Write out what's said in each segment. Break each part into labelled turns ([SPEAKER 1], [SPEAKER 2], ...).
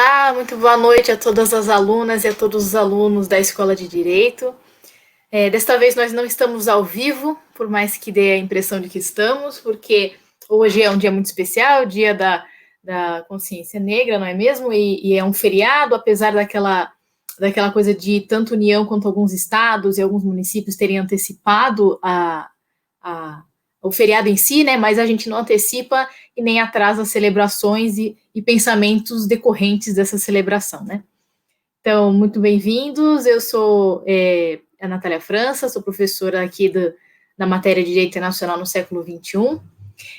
[SPEAKER 1] Olá, muito boa noite a todas as alunas e a todos os alunos da Escola de Direito. Desta vez nós não estamos ao vivo, por mais que dê a impressão de que estamos, porque hoje é um dia muito especial, o dia da consciência negra, não é mesmo? E é um feriado, apesar daquela coisa de tanto União quanto alguns estados e alguns municípios terem antecipado o feriado em si, né? Mas a gente não antecipa e nem atrasa as celebrações e pensamentos decorrentes dessa celebração, né? Então, muito bem-vindos. Eu sou a Natália França, sou professora aqui da matéria de Direito Internacional no século XXI.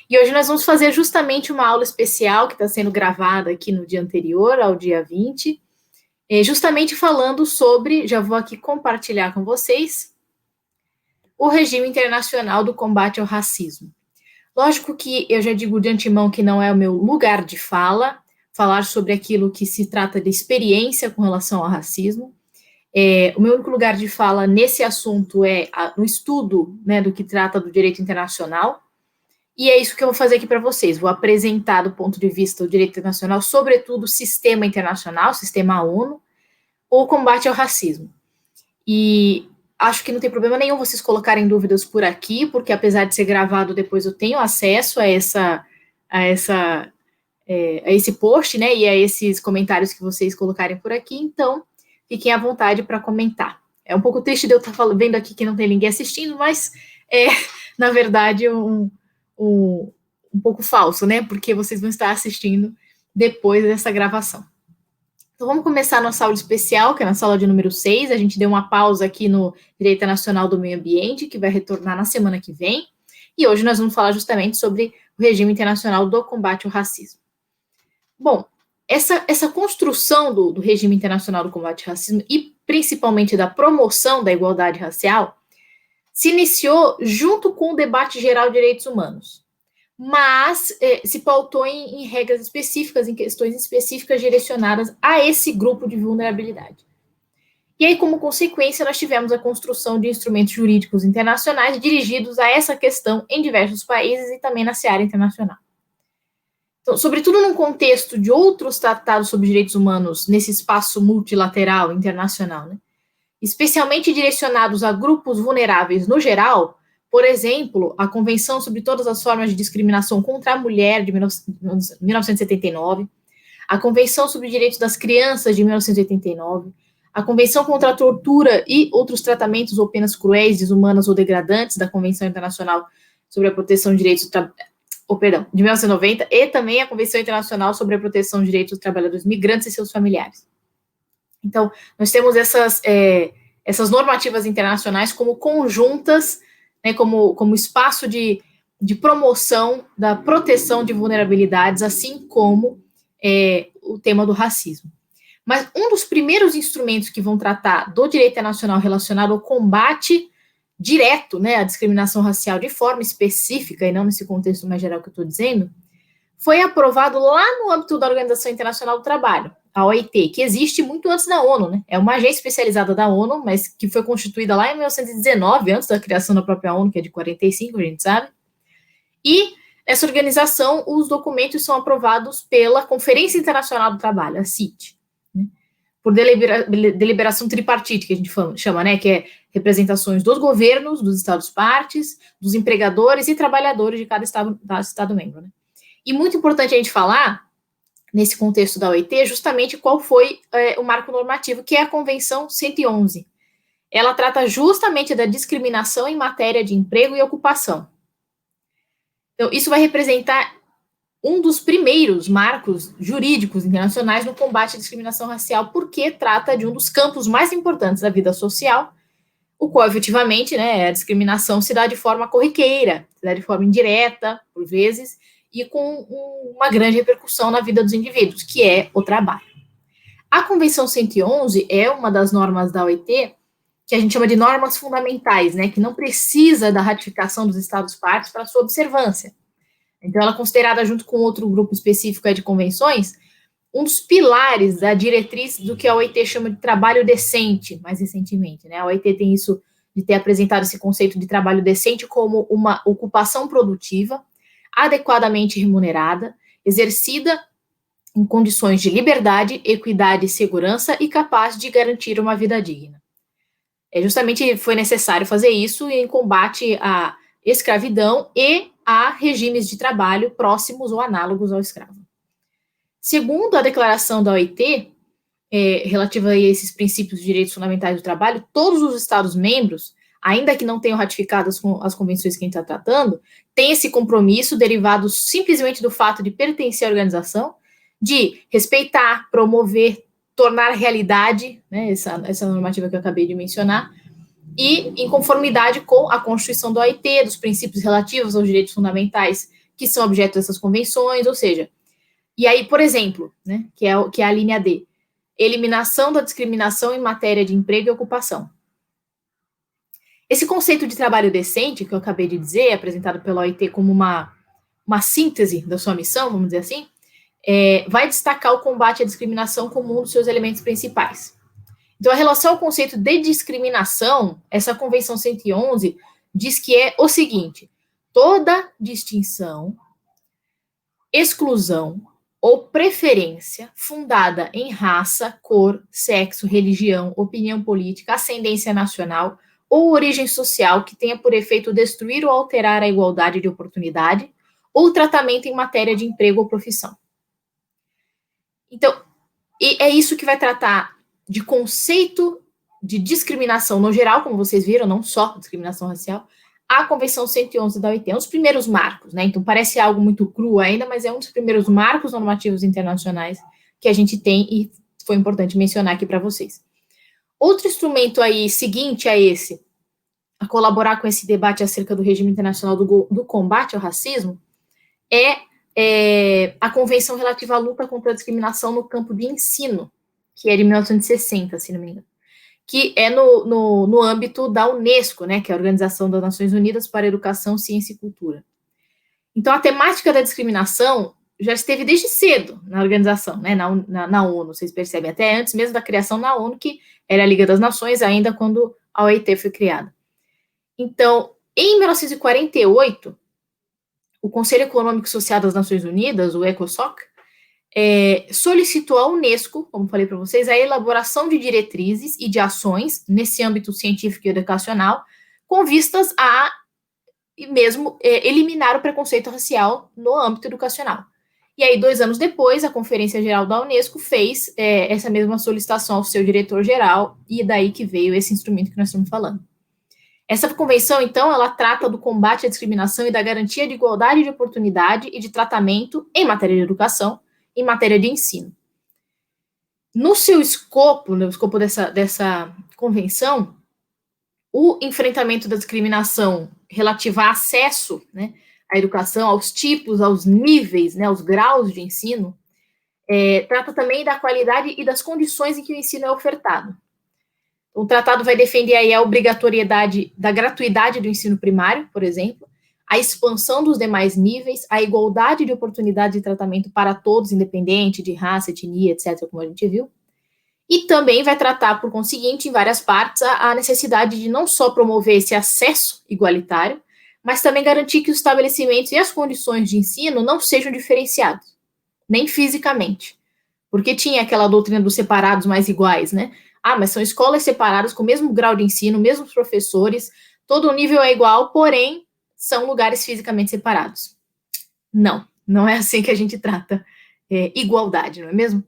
[SPEAKER 1] E hoje nós vamos fazer justamente uma aula especial que está sendo gravada aqui no dia anterior, ao dia 20, justamente falando sobre, já vou aqui compartilhar com vocês, o regime internacional do combate ao racismo. Lógico que eu já digo de antemão que não é o meu lugar de falar sobre aquilo que se trata de experiência com relação ao racismo. O meu único lugar de fala nesse assunto é no estudo, né, do que trata do direito internacional, e é isso que eu vou fazer aqui para vocês. Vou apresentar do ponto de vista do direito internacional, sobretudo o sistema internacional, sistema ONU, o combate ao racismo. E acho que não tem problema nenhum vocês colocarem dúvidas por aqui, porque apesar de ser gravado, depois eu tenho acesso a esse post, né, e a esses comentários que vocês colocarem por aqui, então fiquem à vontade para comentar. É um pouco triste de eu estar vendo aqui que não tem ninguém assistindo, mas na verdade, um pouco falso, né, porque vocês vão estar assistindo depois dessa gravação. Então, vamos começar a nossa aula especial, que é na sala de número 6. A gente deu uma pausa aqui no Direito Nacional do Meio Ambiente, que vai retornar na semana que vem. E hoje nós vamos falar justamente sobre o regime internacional do combate ao racismo. Bom, essa construção do regime internacional do combate ao racismo e principalmente da promoção da igualdade racial se iniciou junto com o debate geral de direitos humanos, mas se pautou em regras específicas, em questões específicas direcionadas a esse grupo de vulnerabilidade. E aí, como consequência, nós tivemos a construção de instrumentos jurídicos internacionais dirigidos a essa questão em diversos países e também na seara internacional. Então, sobretudo num contexto de outros tratados sobre direitos humanos nesse espaço multilateral internacional, né, especialmente direcionados a grupos vulneráveis no geral. Por exemplo, a Convenção sobre Todas as Formas de Discriminação contra a Mulher, de 1979, a Convenção sobre os Direitos das Crianças, de 1989, a Convenção contra a Tortura e outros tratamentos ou penas cruéis, desumanas ou degradantes, da Convenção Internacional sobre a Proteção de Direitos de 1990, e também a Convenção Internacional sobre a Proteção de Direitos dos Trabalhadores Migrantes e seus familiares. Então, nós temos essas normativas internacionais como conjuntas, né, como espaço de promoção da proteção de vulnerabilidades, assim como o tema do racismo. Mas um dos primeiros instrumentos que vão tratar do direito internacional relacionado ao combate direto, né, à discriminação racial de forma específica, e não nesse contexto mais geral que eu estou dizendo, foi aprovado lá no âmbito da Organização Internacional do Trabalho, a OIT, que existe muito antes da ONU, né? É uma agência especializada da ONU, mas que foi constituída lá em 1919, antes da criação da própria ONU, que é de 45, a gente sabe. E nessa organização, os documentos são aprovados pela Conferência Internacional do Trabalho, a CIT, né? Por deliberação tripartite, que a gente chama, né? Que é representações dos governos, dos estados-partes, dos empregadores e trabalhadores de cada estado-membro, né? E muito importante a gente falar, nesse contexto da OIT, justamente qual foi o marco normativo, que é a Convenção 111. Ela trata justamente da discriminação em matéria de emprego e ocupação. Então, isso vai representar um dos primeiros marcos jurídicos internacionais no combate à discriminação racial, porque trata de um dos campos mais importantes da vida social, o qual, efetivamente, né, a discriminação se dá de forma corriqueira, se dá de forma indireta, por vezes, e com uma grande repercussão na vida dos indivíduos, que é o trabalho. A Convenção 111 é uma das normas da OIT que a gente chama de normas fundamentais, né, que não precisa da ratificação dos Estados-partes para sua observância. Então, ela é considerada, junto com outro grupo específico de convenções, um dos pilares da diretriz do que a OIT chama de trabalho decente, mais recentemente, né? A OIT tem isso de ter apresentado esse conceito de trabalho decente como uma ocupação produtiva, adequadamente remunerada, exercida em condições de liberdade, equidade e segurança e capaz de garantir uma vida digna. Justamente foi necessário fazer isso em combate à escravidão e a regimes de trabalho próximos ou análogos ao escravo. Segundo a declaração da OIT, relativa a esses princípios de direitos fundamentais do trabalho, todos os Estados-membros, ainda que não tenham ratificado as convenções que a gente está tratando, têm esse compromisso derivado simplesmente do fato de pertencer à organização, de respeitar, promover, tornar realidade, né, essa normativa que eu acabei de mencionar, e em conformidade com a Constituição da OIT, dos princípios relativos aos direitos fundamentais que são objeto dessas convenções, ou seja, e aí, por exemplo, né, que é a linha D, eliminação da discriminação em matéria de emprego e ocupação. Esse conceito de trabalho decente, que eu acabei de dizer, apresentado pela OIT como uma síntese da sua missão, vamos dizer assim, vai destacar o combate à discriminação como um dos seus elementos principais. Então, a relação ao conceito de discriminação, essa Convenção 111 diz que é o seguinte: toda distinção, exclusão ou preferência fundada em raça, cor, sexo, religião, opinião política, ascendência nacional ou origem social que tenha por efeito destruir ou alterar a igualdade de oportunidade ou tratamento em matéria de emprego ou profissão. Então, é isso que vai tratar de conceito de discriminação no geral, como vocês viram, não só discriminação racial, a Convenção 111 da OIT, é um dos primeiros marcos, né? Então parece algo muito cru ainda, mas é um dos primeiros marcos normativos internacionais que a gente tem e foi importante mencionar aqui para vocês. Outro instrumento aí seguinte a esse, a colaborar com esse debate acerca do regime internacional do combate ao racismo, é a Convenção relativa à luta contra a discriminação no campo de ensino, que é de 1960, se não me engano, que é no âmbito da Unesco, né, que é a Organização das Nações Unidas para a Educação, Ciência e Cultura. Então, a temática da discriminação já esteve desde cedo na organização, né, na ONU, vocês percebem, até antes mesmo da criação da ONU, que era a Liga das Nações, ainda quando a OIT foi criada. Então, em 1948, o Conselho Econômico e Social das Nações Unidas, o ECOSOC, solicitou à Unesco, como falei para vocês, a elaboração de diretrizes e de ações nesse âmbito científico e educacional, com vistas a mesmo eliminar o preconceito racial no âmbito educacional. E aí, 2 anos depois, a Conferência Geral da Unesco fez essa mesma solicitação ao seu diretor-geral, e daí que veio esse instrumento que nós estamos falando. Essa convenção, então, ela trata do combate à discriminação e da garantia de igualdade de oportunidade e de tratamento em matéria de educação, em matéria de ensino. No seu escopo, no escopo dessa convenção, o enfrentamento da discriminação relativa a acesso, né, à educação, aos tipos, aos níveis, né, aos graus de ensino, trata também da qualidade e das condições em que o ensino é ofertado. O tratado vai defender aí a obrigatoriedade da gratuidade do ensino primário, por exemplo, a expansão dos demais níveis, a igualdade de oportunidade de tratamento para todos, independente de raça, etnia, etc., como a gente viu. E também vai tratar, por conseguinte, em várias partes, a necessidade de não só promover esse acesso igualitário, mas também garantir que os estabelecimentos e as condições de ensino não sejam diferenciados, nem fisicamente. Porque tinha aquela doutrina dos separados mais iguais, né? Mas são escolas separadas com o mesmo grau de ensino, mesmos professores, todo o nível é igual, porém, são lugares fisicamente separados. Não é assim que a gente trata igualdade, não é mesmo?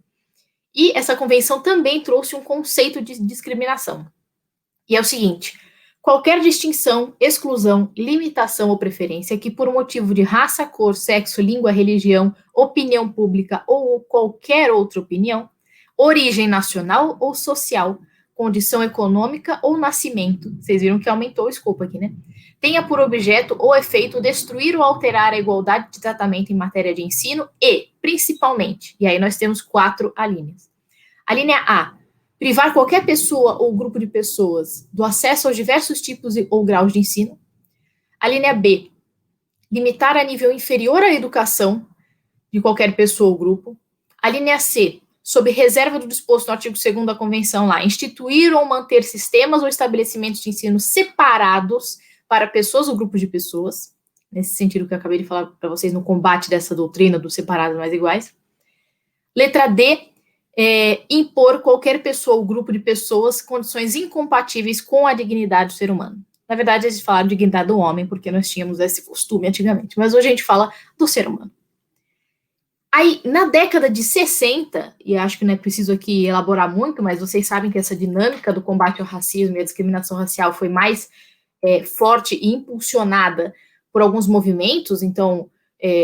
[SPEAKER 1] E essa convenção também trouxe um conceito de discriminação. E é o seguinte: qualquer distinção, exclusão, limitação ou preferência que, por motivo de raça, cor, sexo, língua, religião, opinião pública ou qualquer outra opinião, origem nacional ou social, condição econômica ou nascimento, vocês viram que aumentou o escopo aqui, né? Tenha por objeto ou efeito destruir ou alterar a igualdade de tratamento em matéria de ensino e, principalmente, e aí nós temos 4 alíneas. A linha A, privar qualquer pessoa ou grupo de pessoas do acesso aos diversos tipos ou graus de ensino. A linha B, limitar a nível inferior à educação de qualquer pessoa ou grupo. A linha C, sob reserva do disposto no artigo 2º da Convenção lá, instituir ou manter sistemas ou estabelecimentos de ensino separados para pessoas ou grupos de pessoas, nesse sentido que eu acabei de falar para vocês no combate dessa doutrina dos separados mais iguais. Letra D, impor qualquer pessoa ou grupo de pessoas condições incompatíveis com a dignidade do ser humano. Na verdade, eles falaram dignidade do homem, porque nós tínhamos esse costume antigamente, mas hoje a gente fala do ser humano. Aí, na década de 60, e acho que não é preciso aqui elaborar muito, mas vocês sabem que essa dinâmica do combate ao racismo e à discriminação racial foi mais forte e impulsionada por alguns movimentos, então,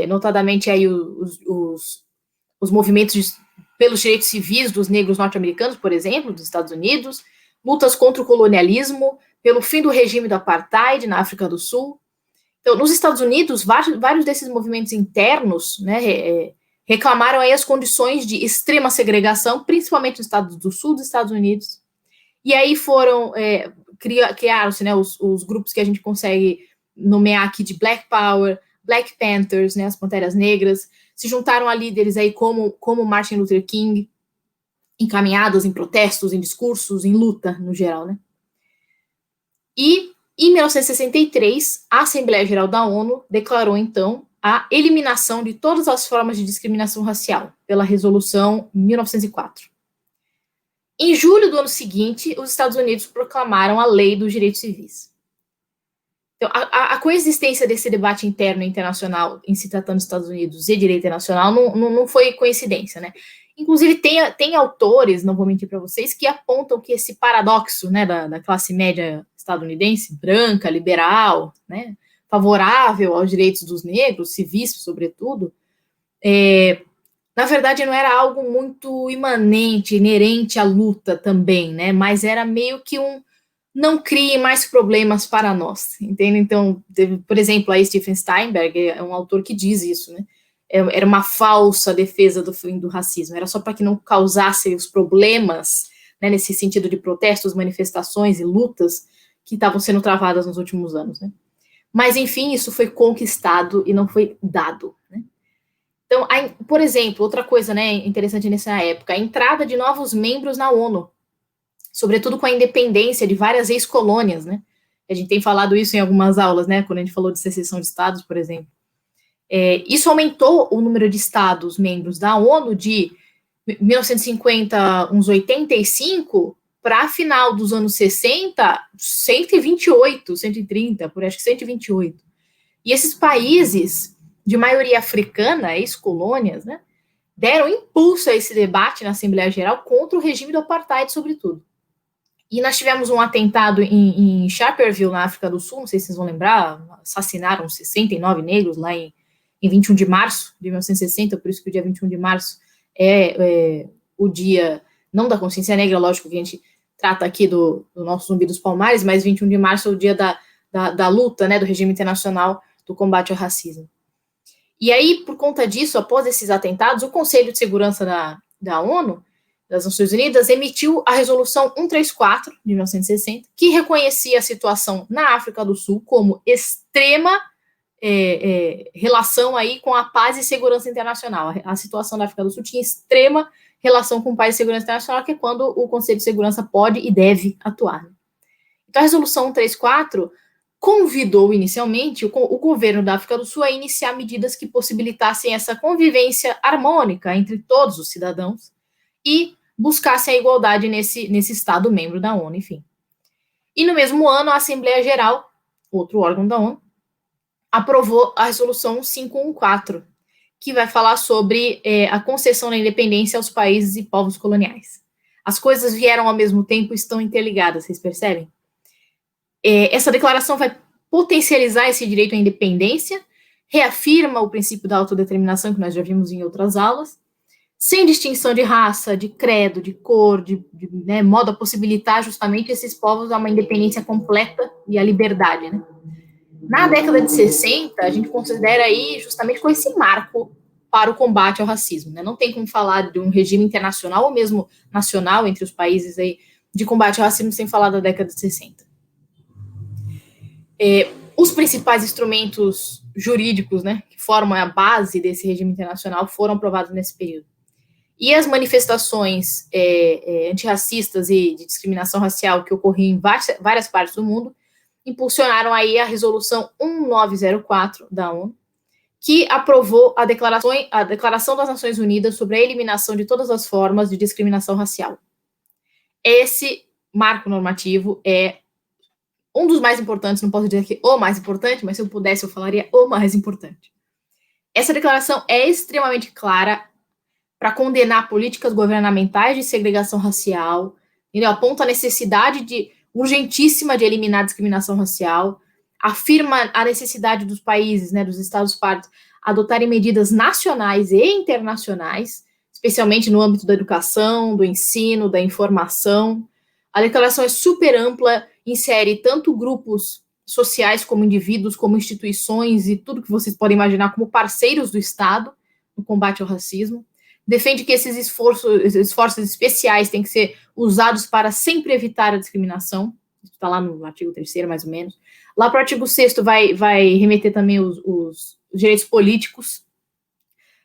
[SPEAKER 1] notadamente aí os movimentos pelos direitos civis dos negros norte-americanos, por exemplo, dos Estados Unidos, lutas contra o colonialismo, pelo fim do regime do apartheid na África do Sul. Então, nos Estados Unidos, vários desses movimentos internos, né, reclamaram aí as condições de extrema segregação, principalmente nos Estados do Sul dos Estados Unidos. E aí criaram-se, né, os grupos que a gente consegue nomear aqui de Black Power, Black Panthers, né, as Panteras Negras, se juntaram a líderes aí como Martin Luther King, encaminhados em protestos, em discursos, em luta, no geral, né? E, em 1963, a Assembleia Geral da ONU declarou, então, a eliminação de todas as formas de discriminação racial, pela Resolução 1904. Em julho do ano seguinte, os Estados Unidos proclamaram a Lei dos Direitos Civis. Então, a coexistência desse debate interno e internacional, em se tratando dos Estados Unidos e direito internacional, não foi coincidência, né? Inclusive, tem autores, não vou mentir para vocês, que apontam que esse paradoxo, né, da classe média estadunidense, branca, liberal, né, favorável aos direitos dos negros, civis, sobretudo, na verdade, não era algo muito imanente, inerente à luta também, né? Mas era meio que não crie mais problemas para nós, entende? Então, por exemplo, aí Stephen Steinberg é um autor que diz isso, né? Era uma falsa defesa do fim do racismo, era só para que não causasse os problemas, né, nesse sentido de protestos, manifestações e lutas que estavam sendo travadas nos últimos anos, né? Mas, enfim, isso foi conquistado e não foi dado, né? Então, por exemplo, outra coisa, né, interessante nessa época, a entrada de novos membros na ONU, sobretudo com a independência de várias ex-colônias, né? A gente tem falado isso em algumas aulas, né, quando a gente falou de secessão de estados, por exemplo. Isso aumentou o número de estados membros da ONU de 1950, uns 85, para a final dos anos 60, 128, 130, por acho que 128. E esses países de maioria africana, ex-colônias, né, deram impulso a esse debate na Assembleia Geral contra o regime do apartheid, sobretudo. E nós tivemos um atentado em Sharperville, na África do Sul, não sei se vocês vão lembrar, assassinaram 69 negros lá em 21 de março de 1960, por isso que o dia 21 de março é o dia, não da consciência negra, lógico que a gente trata aqui do nosso Zumbi dos Palmares, mas 21 de março é o dia da luta, né, do regime internacional do combate ao racismo. E aí, por conta disso, após esses atentados, o Conselho de Segurança da ONU, das Nações Unidas, emitiu a Resolução 134, de 1960, que reconhecia a situação na África do Sul como extrema relação aí com a paz e segurança internacional. A situação da África do Sul tinha extrema relação com paz e segurança internacional, que é quando o Conselho de Segurança pode e deve atuar. Então, a Resolução 134 convidou inicialmente o governo da África do Sul a iniciar medidas que possibilitassem essa convivência harmônica entre todos os cidadãos e buscassem a igualdade nesse Estado membro da ONU, enfim. E no mesmo ano, a Assembleia Geral, outro órgão da ONU, aprovou a Resolução 514, que vai falar sobre a concessão da independência aos países e povos coloniais. As coisas vieram ao mesmo tempo e estão interligadas, vocês percebem? Essa declaração vai potencializar esse direito à independência, reafirma o princípio da autodeterminação, que nós já vimos em outras aulas, sem distinção de raça, de credo, de cor, né, modo a possibilitar justamente esses povos a uma independência completa e a liberdade, né? Na década de 60, a gente considera aí justamente com esse marco para o combate ao racismo, né? Não tem como falar de um regime internacional ou mesmo nacional entre os países aí de combate ao racismo sem falar da década de 60. Os principais instrumentos jurídicos, né, que formam a base desse regime internacional foram aprovados nesse período. E as manifestações antirracistas e de discriminação racial que ocorriam em várias partes do mundo impulsionaram aí a Resolução 1904 da ONU, que aprovou a Declaração das Nações Unidas sobre a eliminação de todas as formas de discriminação racial. Esse marco normativo é um dos mais importantes, não posso dizer que o mais importante, mas se eu pudesse eu falaria o mais importante. Essa declaração é extremamente clara para condenar políticas governamentais de segregação racial, entendeu? Aponta a necessidade urgentíssima de eliminar a discriminação racial, afirma a necessidade dos países, né, dos Estados-partes, adotarem medidas nacionais e internacionais, especialmente no âmbito da educação, do ensino, da informação. A declaração é super ampla, insere tanto grupos sociais como indivíduos, como instituições e tudo que vocês podem imaginar como parceiros do Estado no combate ao racismo. Defende que esses esforços especiais têm que ser usados para sempre evitar a discriminação. Isso está lá no artigo 3º, mais ou menos. Lá para o artigo 6º vai remeter também os direitos políticos,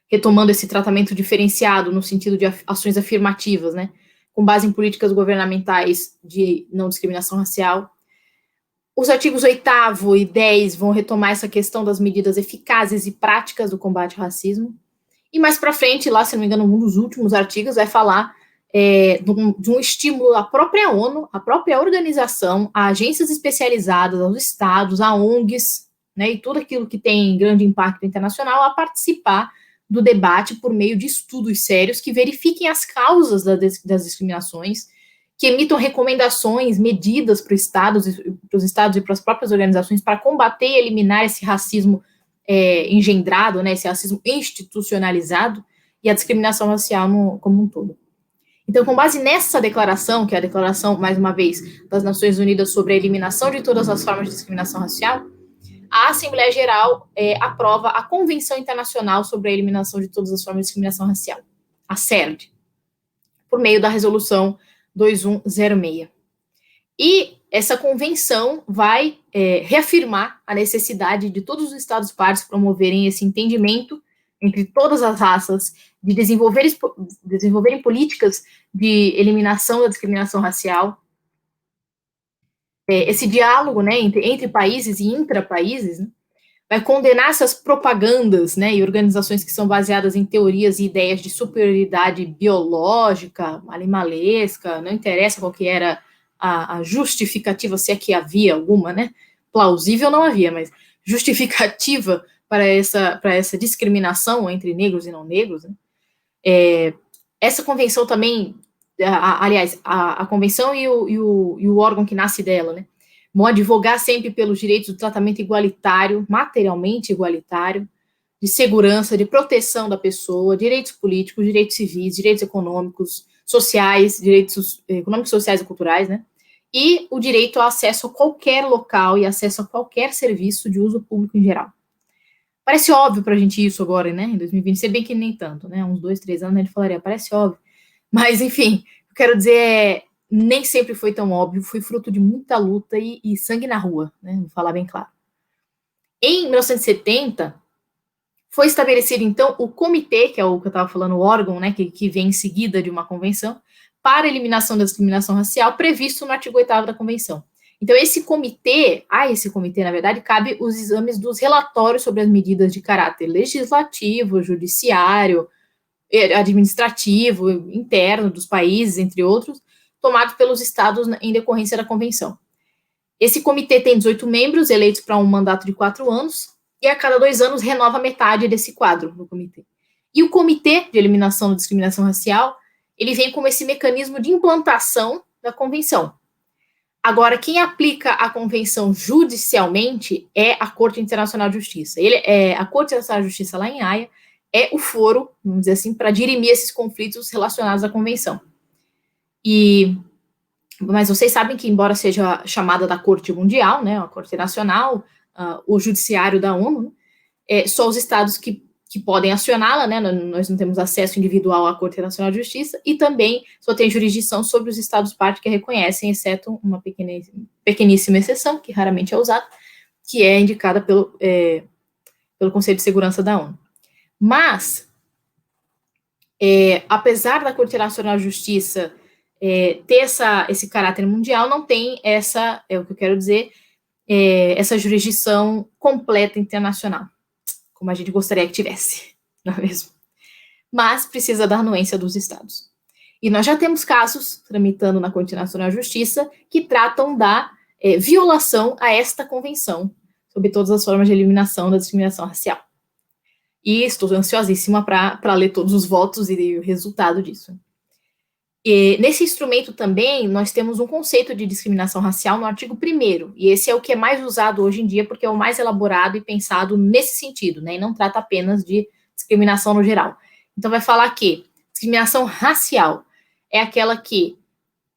[SPEAKER 1] retomando esse tratamento diferenciado no sentido de ações afirmativas, né, com base em políticas governamentais de não discriminação racial. Os artigos 8º e 10 vão retomar essa questão das medidas eficazes e práticas do combate ao racismo. E mais para frente, lá, se não me engano, um dos últimos artigos vai falar de um estímulo à própria ONU, à própria organização, a agências especializadas, aos estados, a ONGs, né, e tudo aquilo que tem grande impacto internacional, a participar do debate por meio de estudos sérios que verifiquem as causas das discriminações, que emitam recomendações, medidas para os estados e para as próprias organizações para combater e eliminar esse racismo engendrado, né, esse racismo institucionalizado e a discriminação racial como um todo. Então, com base nessa declaração, que é a declaração, mais uma vez, das Nações Unidas sobre a eliminação de todas as formas de discriminação racial, a Assembleia Geral aprova a Convenção Internacional sobre a Eliminação de Todas as Formas de Discriminação Racial, a CERD, por meio da Resolução 2106. E essa convenção vai reafirmar a necessidade de todos os Estados-partes promoverem esse entendimento entre todas as raças, de desenvolverem políticas de eliminação da discriminação racial. Esse diálogo, né, entre países e intrapaíses, né, vai condenar essas propagandas, né, e organizações que são baseadas em teorias e ideias de superioridade biológica, animalesca, não interessa qual que era a justificativa, se é que havia alguma, né, plausível não havia, mas justificativa para essa discriminação entre negros e não negros, né. Essa convenção também, aliás, a convenção e o órgão que nasce dela, né, vão advogar sempre pelos direitos do tratamento igualitário, materialmente igualitário, de segurança, de proteção da pessoa, direitos políticos, direitos civis, direitos econômicos, sociais, direitos econômicos, sociais e culturais, né, e o direito ao acesso a qualquer local e acesso a qualquer serviço de uso público em geral. Parece óbvio para a gente isso agora, né, em 2020, se bem que nem tanto, né, uns 2, 3 anos a gente falaria, parece óbvio, mas, enfim, eu quero dizer, nem sempre foi tão óbvio, foi fruto de muita luta e sangue na rua, né, vou falar bem claro. Em 1970, foi estabelecido, então, o comitê, que é o que eu estava falando, o órgão, né, que vem em seguida de uma convenção, para a eliminação da discriminação racial, previsto no artigo 8º da convenção. Então, esse comitê, na verdade, cabe os exames dos relatórios sobre as medidas de caráter legislativo, judiciário, administrativo, interno dos países, entre outros, tomados pelos estados em decorrência da convenção. Esse comitê tem 18 membros, eleitos para um mandato de 4 anos, e a cada 2 anos renova metade desse quadro do comitê. E o comitê de eliminação da discriminação racial, ele vem como esse mecanismo de implantação da convenção. Agora, quem aplica a convenção judicialmente é a Corte Internacional de Justiça. A Corte Internacional de Justiça, lá em Haia, é o foro, vamos dizer assim, para dirimir esses conflitos relacionados à convenção. Mas vocês sabem que, embora seja chamada da Corte Mundial, né, a Corte Nacional, o Judiciário da ONU, só os estados que podem acioná-la, né, nós não temos acesso individual à Corte Nacional de Justiça, e também só tem jurisdição sobre os estados-parte que a reconhecem, exceto uma pequeníssima exceção, que raramente é usada, que é indicada pelo Conselho de Segurança da ONU. Mas, apesar da Corte Nacional de Justiça ter esse caráter mundial, não tem o que eu quero dizer, essa jurisdição completa internacional. como a gente gostaria que tivesse, não é mesmo? Mas precisa da anuência dos estados. E nós já temos casos tramitando na Corte Nacional de Justiça que tratam da violação a esta convenção sobre todas as formas de eliminação da discriminação racial. E estou ansiosíssima para ler todos os votos e o resultado disso. E nesse instrumento também, nós temos um conceito de discriminação racial no artigo 1º, e esse é o que é mais usado hoje em dia, porque é o mais elaborado e pensado nesse sentido, né, e não trata apenas de discriminação no geral. Então, vai falar que discriminação racial é aquela que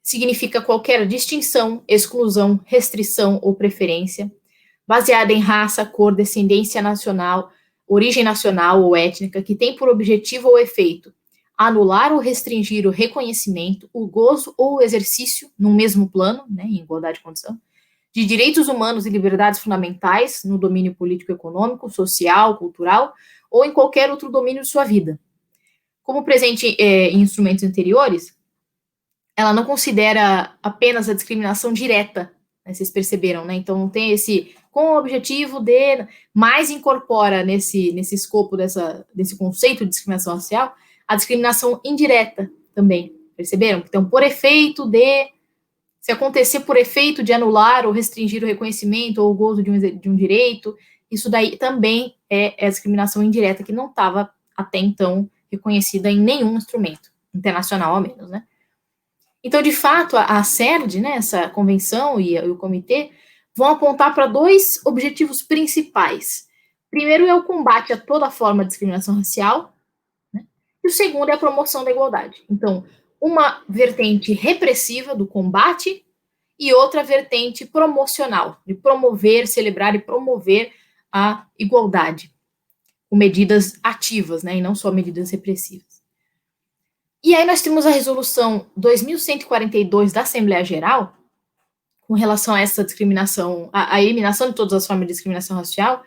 [SPEAKER 1] significa qualquer distinção, exclusão, restrição ou preferência, baseada em raça, cor, descendência nacional, origem nacional ou étnica, que tem por objetivo ou efeito anular ou restringir o reconhecimento, o gozo ou o exercício, no mesmo plano, né, em igualdade de condição, de direitos humanos e liberdades fundamentais no domínio político, econômico, social, cultural, ou em qualquer outro domínio de sua vida. Como presente em instrumentos anteriores, ela não considera apenas a discriminação direta, né, vocês perceberam, né? Então tem esse, com o objetivo de, mais incorpora nesse escopo desse conceito de discriminação racial, a discriminação indireta também, perceberam? Então, por efeito de, se acontecer por efeito de anular ou restringir o reconhecimento ou o gozo de um direito, isso daí também é a discriminação indireta, que não estava até então reconhecida em nenhum instrumento internacional, ao menos, né? Então, de fato, a CERD, né, essa convenção e o comitê, vão apontar para dois objetivos principais. Primeiro é o combate a toda forma de discriminação racial, né, e o segundo é a promoção da igualdade. Então, uma vertente repressiva do combate e outra vertente promocional, de promover, celebrar e promover a igualdade, com medidas ativas, né, e não só medidas repressivas. E aí nós temos a resolução 2142 da Assembleia Geral, com relação a essa discriminação, a eliminação de todas as formas de discriminação racial,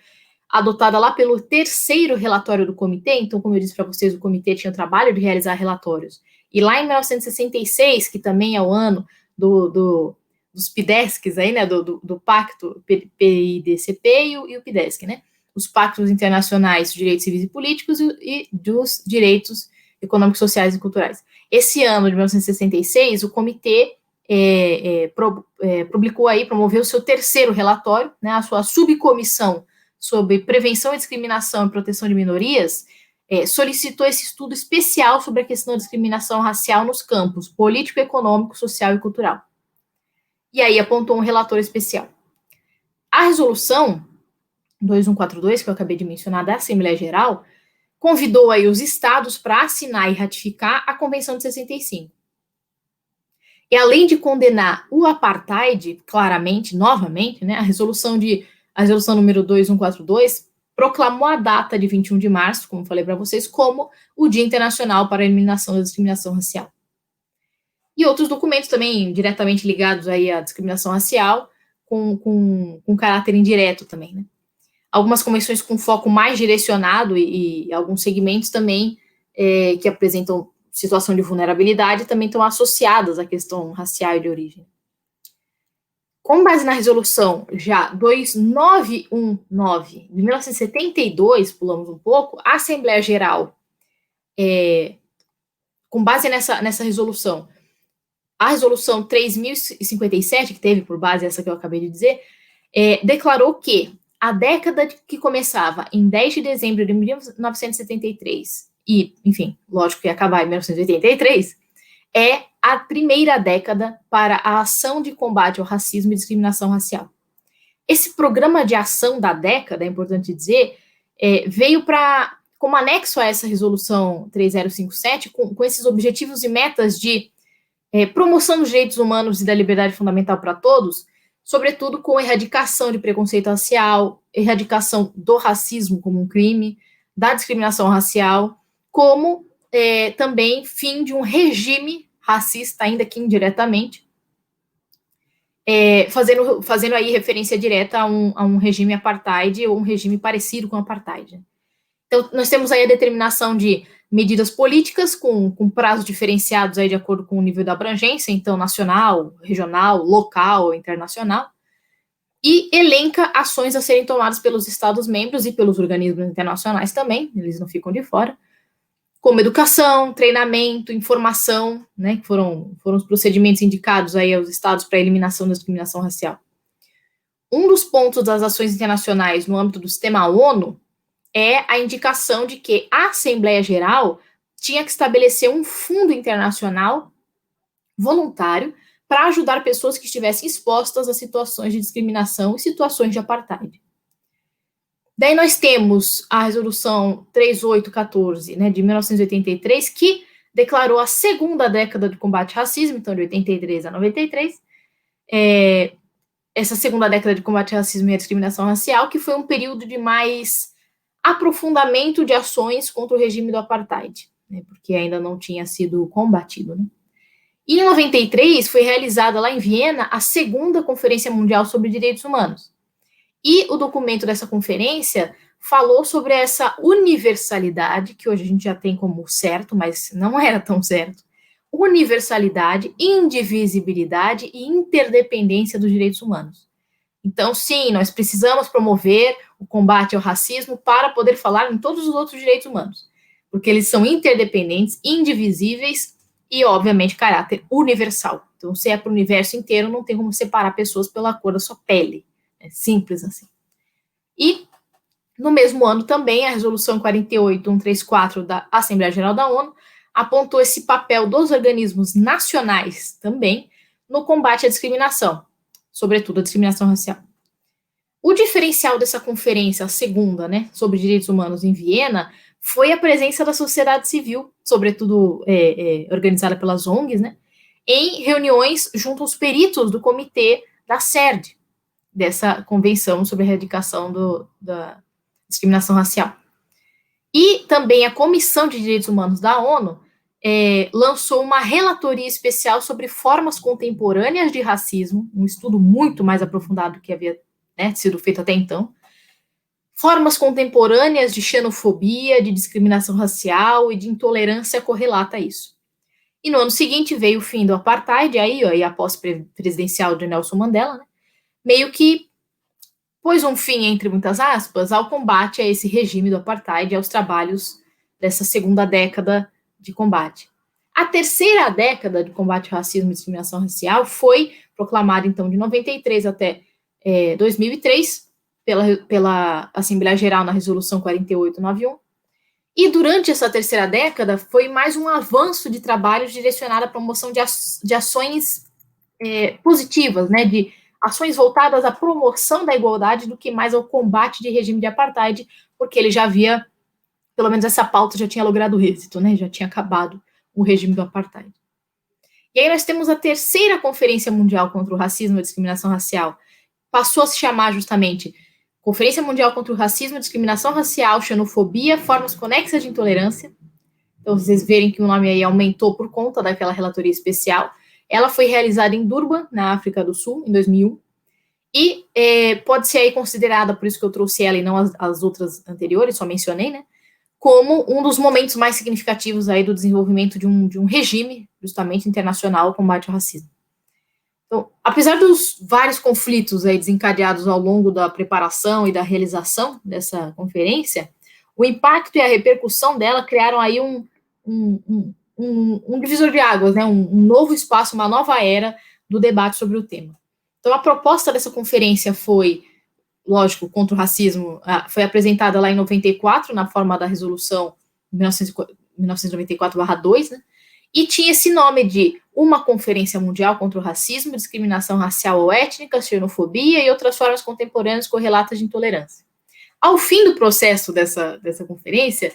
[SPEAKER 1] adotada lá pelo 3º relatório do comitê. Então, como eu disse para vocês, o comitê tinha o trabalho de realizar relatórios. E lá em 1966, que também é o ano dos PIDESCs, aí, né, do Pacto PIDCP e o PIDESC, né, os Pactos Internacionais de Direitos Civis e Políticos e dos Direitos Econômicos, Sociais e Culturais. Esse ano de 1966, o comitê promoveu o seu 3º relatório, né, a sua subcomissão sobre prevenção e discriminação e proteção de minorias, solicitou esse estudo especial sobre a questão da discriminação racial nos campos político, econômico, social e cultural. E aí apontou um relator especial. A resolução 2142, que eu acabei de mencionar, da Assembleia Geral, convidou aí os estados para assinar e ratificar a Convenção de 65. E além de condenar o apartheid, claramente, novamente, né, a resolução número 2142 proclamou a data de 21 de março, como falei para vocês, como o Dia Internacional para a Eliminação da Discriminação Racial. E outros documentos também diretamente ligados aí à discriminação racial, com caráter indireto também, né. Algumas convenções com foco mais direcionado e alguns segmentos também que apresentam situação de vulnerabilidade também estão associadas à questão racial e de origem. Com base na resolução já 2919 de 1972, pulamos um pouco, a Assembleia Geral, com base nessa resolução, a resolução 3057, que teve por base essa que eu acabei de dizer, declarou que a década que começava em 10 de dezembro de 1973, e, enfim, lógico que ia acabar em 1983, é a primeira década para a ação de combate ao racismo e discriminação racial. Esse programa de ação da década, é importante dizer, veio como anexo a essa resolução 3057, com esses objetivos e metas de promoção dos direitos humanos e da liberdade fundamental para todos, sobretudo com erradicação de preconceito racial, erradicação do racismo como um crime, da discriminação racial, como também fim de um regime racista, ainda que indiretamente, fazendo aí referência direta a um regime apartheid ou um regime parecido com o apartheid. Então, nós temos aí a determinação de medidas políticas com prazos diferenciados aí de acordo com o nível da abrangência, então nacional, regional, local, internacional. e elenca ações a serem tomadas pelos Estados-membros e pelos organismos internacionais também, eles não ficam de fora, como educação, treinamento, informação, né, que foram os procedimentos indicados aí aos Estados para a eliminação da discriminação racial. Um dos pontos das ações internacionais no âmbito do sistema ONU é a indicação de que a Assembleia Geral tinha que estabelecer um fundo internacional voluntário para ajudar pessoas que estivessem expostas a situações de discriminação e situações de apartheid. Daí nós temos a resolução 3814, né, de 1983, que declarou a segunda década de combate ao racismo, então de 83 a 93, essa segunda década de combate ao racismo e à discriminação racial, que foi um período de mais aprofundamento de ações contra o regime do apartheid, né, porque ainda não tinha sido combatido, né. E em 93 foi realizada lá em Viena a segunda Conferência Mundial sobre Direitos Humanos. E o documento dessa conferência falou sobre essa universalidade, que hoje a gente já tem como certo, mas não era tão certo. Universalidade, indivisibilidade e interdependência dos direitos humanos. Então, sim, nós precisamos promover o combate ao racismo para poder falar em todos os outros direitos humanos, porque eles são interdependentes, indivisíveis e, obviamente, caráter universal. Então, se é para o universo inteiro, não tem como separar pessoas pela cor da sua pele. É simples assim. E, no mesmo ano também, a Resolução 48134 da Assembleia Geral da ONU apontou esse papel dos organismos nacionais também no combate à discriminação, sobretudo a discriminação racial. O diferencial dessa conferência, a segunda, né, sobre direitos humanos em Viena, foi a presença da sociedade civil, sobretudo organizada pelas ONGs, né, em reuniões junto aos peritos do comitê da CERD, dessa convenção sobre a erradicação da discriminação racial. E também a Comissão de Direitos Humanos da ONU lançou uma relatoria especial sobre formas contemporâneas de racismo, um estudo muito mais aprofundado do que havia, né, sido feito até então, formas contemporâneas de xenofobia, de discriminação racial e de intolerância correlata a isso. E no ano seguinte veio o fim do apartheid, aí a posse presidencial de Nelson Mandela, né, meio que pôs um fim, entre muitas aspas, ao combate a esse regime do apartheid e aos trabalhos dessa segunda década de combate. A terceira década de combate ao racismo e discriminação racial foi proclamada, então, de 93 até 2003, pela Assembleia Geral na Resolução 4891, e durante essa terceira década foi mais um avanço de trabalho direcionado à promoção de ações positivas, né, de ações voltadas à promoção da igualdade do que mais ao combate de regime de apartheid, porque ele já havia, pelo menos essa pauta já tinha logrado êxito, né, já tinha acabado o regime do apartheid. E aí nós temos a terceira Conferência Mundial contra o Racismo e a Discriminação Racial, passou a se chamar justamente Conferência Mundial contra o Racismo, Discriminação Racial, Xenofobia, Formas Conexas de Intolerância. Então, vocês verem que o nome aí aumentou por conta daquela relatoria especial. Ela foi realizada em Durban, na África do Sul, em 2001, e pode ser aí considerada, por isso que eu trouxe ela e não as outras anteriores, só mencionei, né, como um dos momentos mais significativos aí do desenvolvimento de um regime, justamente, internacional ao combate ao racismo. Então, apesar dos vários conflitos aí desencadeados ao longo da preparação e da realização dessa conferência, o impacto e a repercussão dela criaram aí um divisor de águas, né, um novo espaço, uma nova era do debate sobre o tema. Então, a proposta dessa conferência foi, lógico, contra o racismo, foi apresentada lá em 94, na forma da resolução 1994/2, né, e tinha esse nome de uma Conferência Mundial contra o Racismo, Discriminação Racial ou Étnica, Xenofobia e outras formas contemporâneas correlatas de intolerância. Ao fim do processo dessa conferência,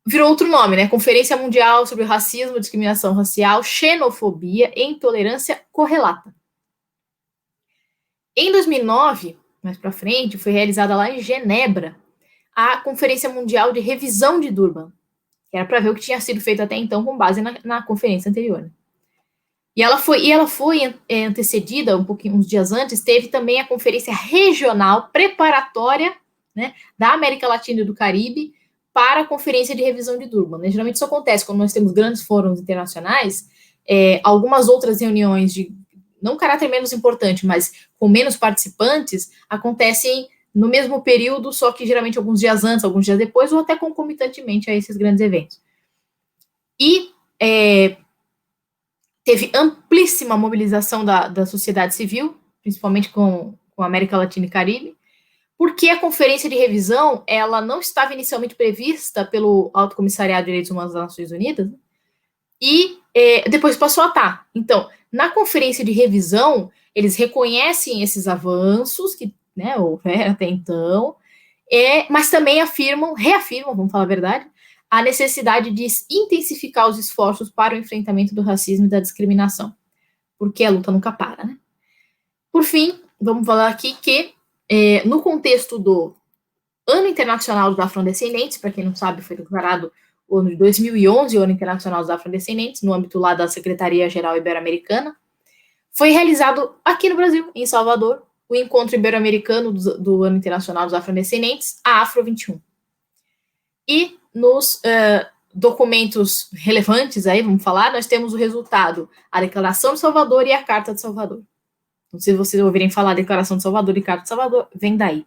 [SPEAKER 1] virou outro nome, né? Conferência Mundial sobre o Racismo, Discriminação Racial, Xenofobia e Intolerância Correlata. Em 2009, mais para frente, foi realizada lá em Genebra a Conferência Mundial de Revisão de Durban, que era para ver o que tinha sido feito até então com base na conferência anterior. Né? E ela foi antecedida, uns dias antes, teve também a Conferência Regional Preparatória, né, da América Latina e do Caribe para a Conferência de Revisão de Durban. Né? Geralmente isso acontece quando nós temos grandes fóruns internacionais, algumas outras reuniões não caráter menos importante, mas com menos participantes, acontecem no mesmo período, só que geralmente alguns dias antes, alguns dias depois, ou até concomitantemente a esses grandes eventos. E teve amplíssima mobilização da sociedade civil, principalmente com a América Latina e Caribe, porque a conferência de revisão, ela não estava inicialmente prevista pelo Alto Comissariado de Direitos Humanos das Nações Unidas, e depois passou a estar. Então, na conferência de revisão, eles reconhecem esses avanços que, né, houveram até então, mas também reafirmam, vamos falar a verdade, a necessidade de intensificar os esforços para o enfrentamento do racismo e da discriminação, porque a luta nunca para, né? Por fim, vamos falar aqui que, no contexto do Ano Internacional dos Afrodescendentes, para quem não sabe, foi declarado o ano de 2011, o Ano Internacional dos Afrodescendentes, no âmbito lá da Secretaria-Geral Ibero-Americana, foi realizado aqui no Brasil, em Salvador, o Encontro Ibero-Americano do Ano Internacional dos Afrodescendentes, a Afro 21. E nos documentos relevantes aí, vamos falar, nós temos o resultado, a Declaração de Salvador e a Carta de Salvador. Não sei se vocês ouvirem falar Declaração de Salvador e Carta de Salvador, vem daí.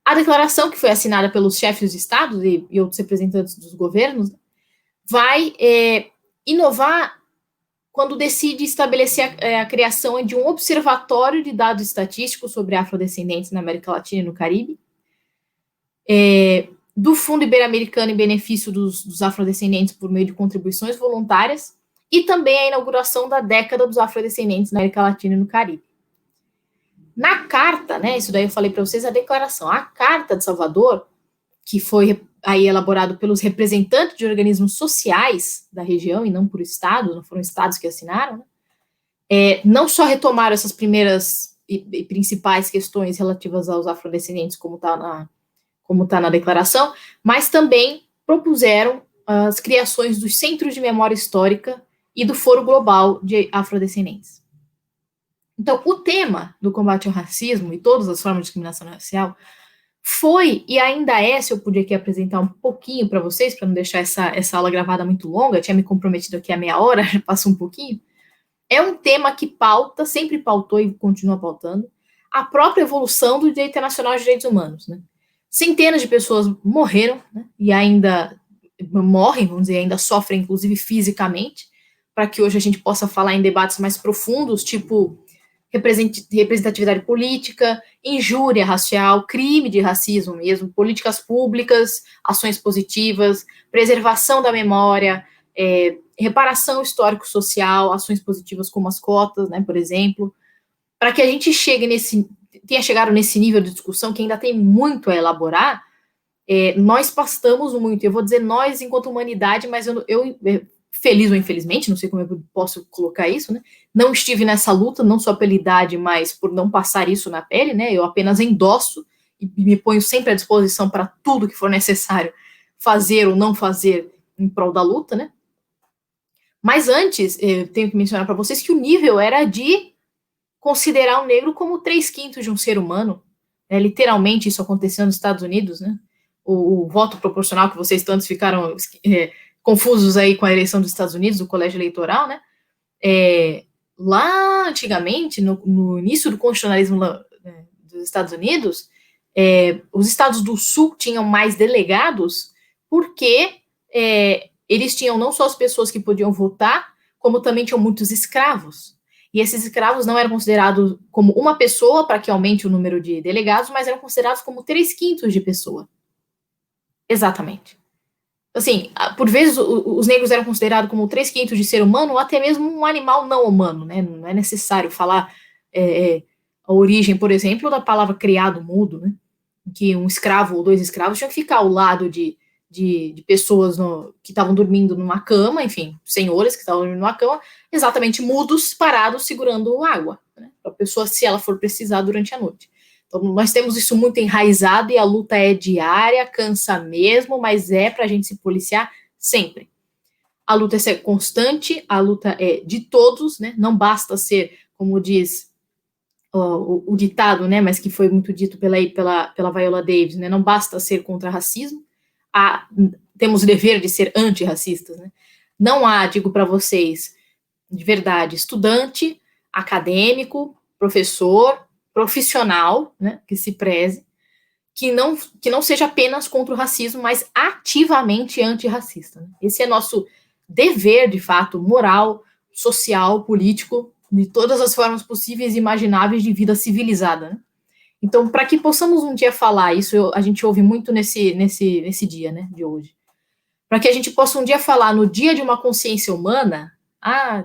[SPEAKER 1] A declaração, que foi assinada pelos chefes de Estado e outros representantes dos governos, vai inovar quando decide estabelecer a criação de um observatório de dados estatísticos sobre afrodescendentes na América Latina e no Caribe, do Fundo Ibero-Americano em benefício dos afrodescendentes por meio de contribuições voluntárias, e também a inauguração da década dos afrodescendentes na América Latina e no Caribe. Na carta, né, isso daí eu falei para vocês, a declaração, a Carta de Salvador, que foi aí elaborado pelos representantes de organismos sociais da região, e não por estados, não foram estados que assinaram, né, não só retomaram essas primeiras e principais questões relativas aos afrodescendentes, como está na declaração, mas também propuseram as criações dos Centros de Memória Histórica e do Foro Global de Afrodescendentes. Então, o tema do combate ao racismo e todas as formas de discriminação racial foi, e ainda é, se eu puder aqui apresentar um pouquinho para vocês, para não deixar essa aula gravada muito longa, eu tinha me comprometido aqui a meia hora, já passou um pouquinho, é um tema que pauta, sempre pautou e continua pautando, a própria evolução do direito internacional de direitos humanos, né? Centenas de pessoas morreram, né, e ainda morrem, vamos dizer, ainda sofrem, inclusive, fisicamente, para que hoje a gente possa falar em debates mais profundos, tipo representatividade política, injúria racial, crime de racismo mesmo, políticas públicas, ações positivas, preservação da memória, reparação histórico-social, ações positivas como as cotas, né, por exemplo, para que a gente tenha chegado nesse nível de discussão que ainda tem muito a elaborar. Nós pastamos muito, eu vou dizer nós enquanto humanidade, mas eu feliz ou infelizmente, não sei como eu posso colocar isso, né? Não estive nessa luta, não só pela idade, mas por não passar isso na pele, né? Eu apenas endosso e me ponho sempre à disposição para tudo que for necessário fazer ou não fazer em prol da luta, né? Mas antes, eu tenho que mencionar para vocês que o nível era de considerar o negro como 3/5 de um ser humano. Literalmente, isso aconteceu nos Estados Unidos, né? O voto proporcional que vocês tantos ficaram confusos aí com a eleição dos Estados Unidos, do colégio eleitoral, né? Lá antigamente, no início do constitucionalismo dos Estados Unidos, os estados do Sul tinham mais delegados porque eles tinham não só as pessoas que podiam votar, como também tinham muitos escravos. E esses escravos não eram considerados como uma pessoa para que aumente o número de delegados, mas eram considerados como 3/5 de pessoa. Exatamente. Assim, por vezes os negros eram considerados como 3/5 de ser humano, ou até mesmo um animal não humano, né? Não é necessário falar a origem, por exemplo, da palavra criado mudo, né? Que um escravo ou 2 escravos tinham que ficar ao lado de pessoas que estavam dormindo numa cama, enfim, senhores que estavam dormindo numa cama, exatamente mudos, parados, segurando água, né? Para a pessoa, se ela for precisar durante a noite. Então, nós temos isso muito enraizado e a luta é diária, cansa mesmo, mas é para a gente se policiar sempre. A luta é ser constante, a luta é de todos, né? Não basta ser, como diz o ditado, né? Mas que foi muito dito pela Viola Davis, né? Não basta ser contra racismo, temos o dever de ser antirracistas, né? Não há, digo para vocês, de verdade, estudante, acadêmico, professor, profissional, né, que se preze, que não seja apenas contra o racismo, mas ativamente antirracista. Né? Esse é nosso dever, de fato, moral, social, político, de todas as formas possíveis e imagináveis de vida civilizada. Né? Então, para que possamos um dia falar, isso a gente ouve muito nesse dia, né, de hoje, para que a gente possa um dia falar no dia de uma consciência humana,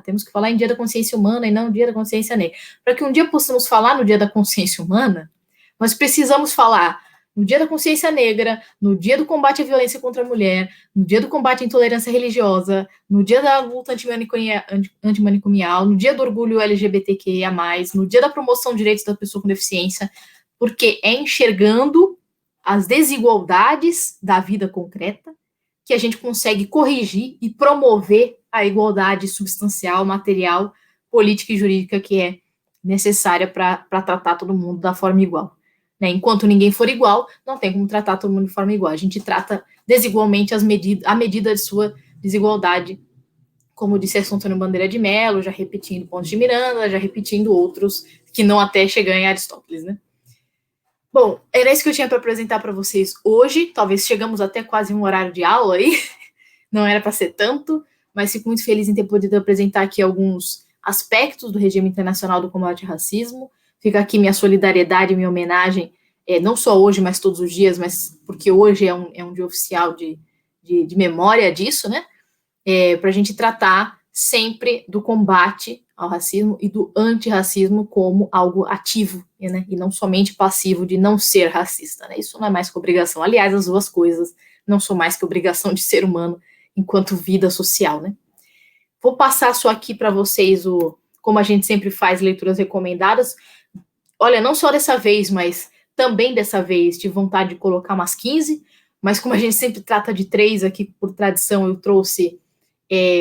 [SPEAKER 1] temos que falar em dia da consciência humana e não no dia da consciência negra. Para que um dia possamos falar no dia da consciência humana, nós precisamos falar no dia da consciência negra, no dia do combate à violência contra a mulher, no dia do combate à intolerância religiosa, no dia da luta antimanicomial, no dia do orgulho LGBTQIA+, no dia da promoção de direitos da pessoa com deficiência, porque é enxergando as desigualdades da vida concreta que a gente consegue corrigir e promover a igualdade substancial, material, política e jurídica que é necessária para tratar todo mundo da forma igual. Né? Enquanto ninguém for igual, não tem como tratar todo mundo de forma igual. A gente trata desigualmente a medida de sua desigualdade, como disse Antônio Bandeira de Mello, já repetindo Pontes de Miranda, já repetindo outros que não até chegam em Aristóteles, né? Bom, era isso que eu tinha para apresentar para vocês hoje. Talvez chegamos até quase um horário de aula aí. Não era para ser tanto, mas fico muito feliz em ter podido apresentar aqui alguns aspectos do regime internacional do combate ao racismo. Fica aqui minha solidariedade e minha homenagem, não só hoje, mas todos os dias, mas porque hoje é um dia oficial de memória disso, né? Para a gente tratar sempre do combate ao racismo e do antirracismo como algo ativo, né? E não somente passivo de não ser racista, né? Isso não é mais que obrigação. Aliás, as duas coisas não são mais que obrigação de ser humano enquanto vida social, né? Vou passar só aqui para vocês como a gente sempre faz, leituras recomendadas. Olha, não só dessa vez, mas também dessa vez tive vontade de colocar umas 15, mas como a gente sempre trata de 3 aqui por tradição, eu trouxe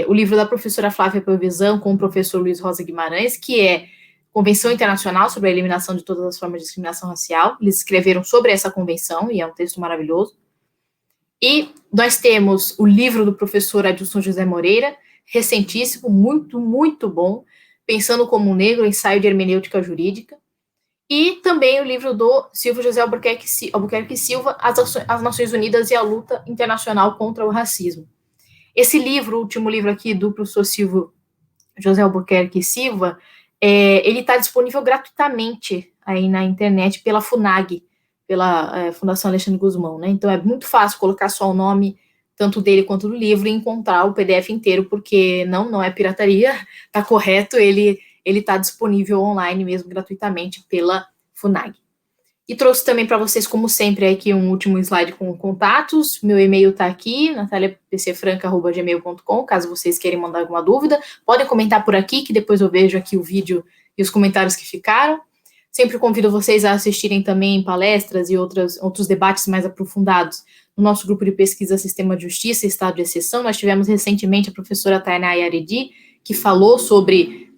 [SPEAKER 1] o livro da professora Flávia Pelvezan com o professor Luiz Rosa Guimarães, que é Convenção Internacional sobre a Eliminação de Todas as Formas de Discriminação Racial. Eles escreveram sobre essa convenção e é um texto maravilhoso. E nós temos o livro do professor Adilson José Moreira, recentíssimo, muito, muito bom, Pensando como um Negro, Ensaio de Hermenêutica Jurídica. E também o livro do Silvio José Albuquerque Silva, As Nações Unidas e a Luta Internacional contra o Racismo. Esse livro, o último livro aqui do professor Silvio José Albuquerque Silva, ele está disponível gratuitamente aí na internet pela FUNAG, pela Fundação Alexandre Guzmão, né? Então é muito fácil colocar só o nome, tanto dele quanto do livro, e encontrar o PDF inteiro, porque não é pirataria, tá correto, ele está disponível online mesmo, gratuitamente, pela FUNAG. E trouxe também para vocês, como sempre, aqui um último slide com contatos. Meu e-mail está aqui, nataliapcfranca@gmail.com, caso vocês queiram mandar alguma dúvida. Podem comentar por aqui, que depois eu vejo aqui o vídeo e os comentários que ficaram. Sempre convido vocês a assistirem também palestras e outros debates mais aprofundados no nosso grupo de pesquisa Sistema de Justiça e Estado de Exceção. Nós tivemos recentemente a professora Tainá Yaredi, que falou sobre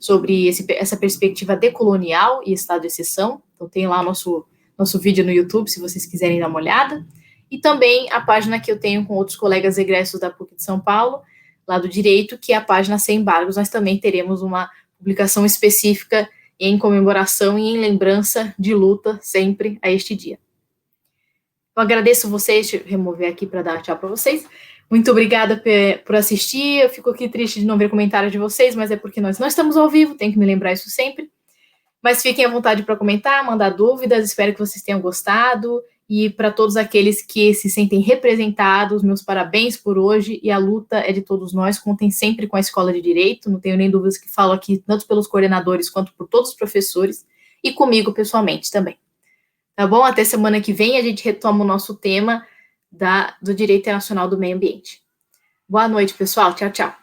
[SPEAKER 1] essa perspectiva decolonial e Estado de Exceção. Então tem lá o nosso vídeo no YouTube, se vocês quiserem dar uma olhada. E também a página que eu tenho com outros colegas egressos da PUC de São Paulo, lá do Direito, que é a página Sem Embargos. Nós também teremos uma publicação específica em comemoração e em lembrança de luta sempre a este dia. Eu agradeço vocês, deixa eu remover aqui para dar tchau para vocês. Muito obrigada por assistir. Eu fico aqui triste de não ver comentários de vocês, mas é porque nós não estamos ao vivo, tenho que me lembrar isso sempre. Mas fiquem à vontade para comentar, mandar dúvidas, espero que vocês tenham gostado. E para todos aqueles que se sentem representados, meus parabéns por hoje, e a luta é de todos nós, contem sempre com a Escola de Direito, não tenho nem dúvidas que falo aqui, tanto pelos coordenadores quanto por todos os professores, e comigo pessoalmente também. Tá bom? Até semana que vem a gente retoma o nosso tema do Direito Internacional do Meio Ambiente. Boa noite, pessoal. Tchau, tchau.